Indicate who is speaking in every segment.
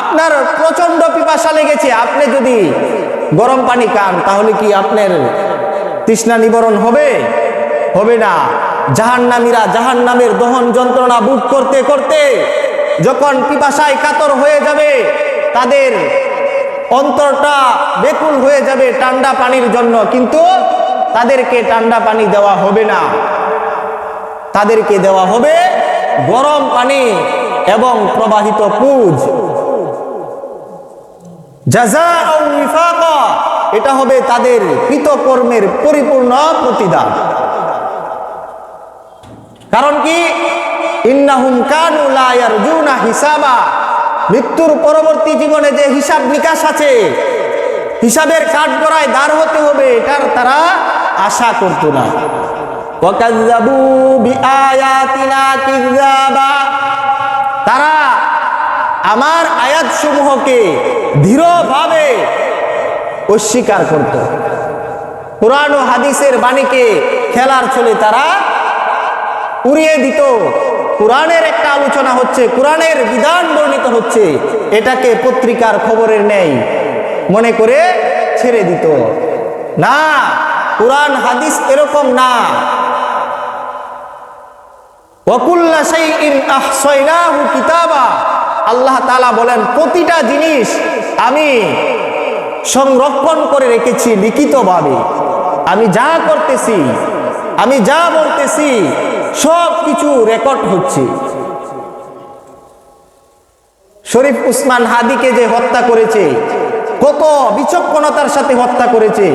Speaker 1: আপনার প্রচন্ড পিপাসা লেগেছে, আপনি যদি গরম পানি খান তাহলে কি আপনার তৃষ্ণা নিবারণ হবে? হবে না। জাহান্নামীরা জাহান্নামের দহন যন্ত্রণা ভোগ করতে করতে যখন পিপাসায় কাতর হয়ে যাবে, তাদের অন্তরটা বেকুল হয়ে যাবে ঠান্ডা পানির জন্য, কিন্তু তাদেরকে ঠান্ডা পানি দেওয়া হবে না, তাদেরকে দেওয়া হবে গরম পানি এবং প্রবাহিত পুজ। জাযাআও ওয়িফাকা, এটা হবে তাদের কৃতকর্মের পরিপূর্ণ প্রতিদান। কারণ কি? ইন্নাহুম কানু লা ইয়ারজুনা হিসাবা, মৃত্যুর পরবর্তী জীবনে যে হিসাব নিকাশ আছে, হিসাবের কাঠগড়ায় দাঁড় হতে হবে, এটার তারা আশা করত না। ওয়াকাযযাবু বিআয়াতিনা কিযাবা, তারা আমার আয়াতসমূহকে দৃঢ়ভাবে অস্বীকার করত। কুরআন ও হাদিসের বাণীকে খেলার ছলে তারা উড়িয়ে দিত। কুরআনের একটা আলোচনা হচ্ছে, কুরআনের বিধান বর্ণিত হচ্ছে, এটাকে পত্রিকার খবরের নেই মনে করে ছেড়ে দিত। না, কুরআন হাদিস এরকম না। ওয়াকুল্লা শাইইন আহসাইনাহু কিতাবা, আল্লাহ তাআলা বলেন প্রতিটা জিনিস আমি সংরক্ষণ করে রেখেছি লিখিতভাবে। আমি যা করতেছি, আমি যা বলতেছি, সব কিছু রেকর্ড হচ্ছে। শরীফ উসমান হাদিকে যে হত্যা করেছে, কত বিচক্ষণতার সাথে হত্যা করেছে,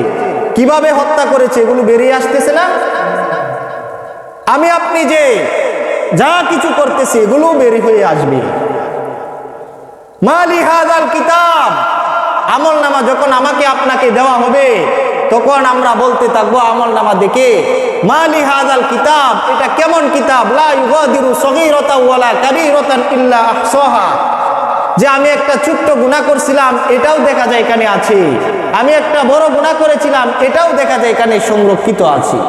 Speaker 1: কিভাবে হত্যা করেছে এগুলো বেরিয়ে আসতেছে না? আমি আপনি যে যা কিছু করতেছি এগুলো বের হয়ে আসবে। মালি হাযাল কিতাব, আমলনামা যখন আমাকে আপনাকে দেওয়া হবে, তখন আমরা বলতে থাকবো আমলনামা দেখে, মালি হাযাল কিতাব, এটা কেমন কিতাব, লা ইউগাদিরু সগীরাতান ওয়ালা কাবীরাতান ইল্লা আহসাহা, যে আমি একটা ছোট্ট গুনাহ করছিলাম এটাও দেখা যায় এখানে আছে, আমি একটা বড় গুনাহ করেছিলাম এটাও দেখা যায় এখানে সংরক্ষিত আছে।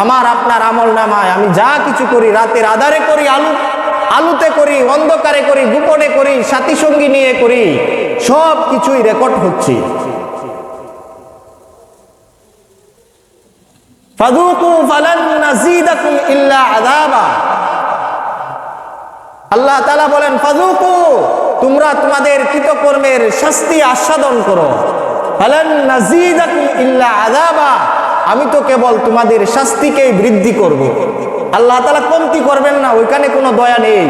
Speaker 1: আমার আপনার আমলনামায় আমি যা কিছু করি, রাতের আধারে করি, আলুতে করি, অন্ধকারে করি, গোপনে করি, সাথী সঙ্গী নিয়ে করি, সব কিছুই রেকর্ড হচ্ছে। ফাযুকু ফালান নাযীদাকুম ইল্লা আযাবা, আল্লাহ তাআলা বলেন ফাযুকু, তোমরা তোমাদের কৃতকর্মের শাস্তি আস্বাদন করো। ফালান নাযীদাকুম ইল্লা আযাবা, আমি তো কেবল তোমাদের শাস্তিকেই বৃদ্ধি করব। আল্লাহ তাআলা কমতি করবেন না, ওইখানে কোনো দয়া নেই।